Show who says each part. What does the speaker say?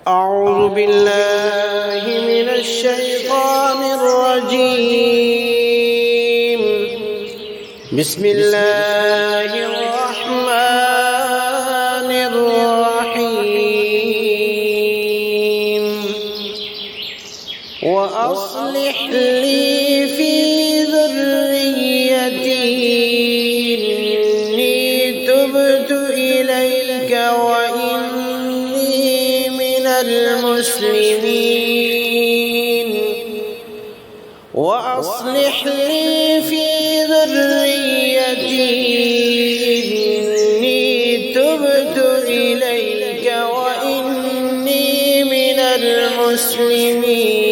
Speaker 1: أعوذ بالله من الشيطان الرجيم. بسم الله الرحمن الرحيم. وأصلح لي في ذريتي إني تبت إليك وإني من المسلمين. وأصلح لي في ذريتي إني تبت إليك وإني من المسلمين.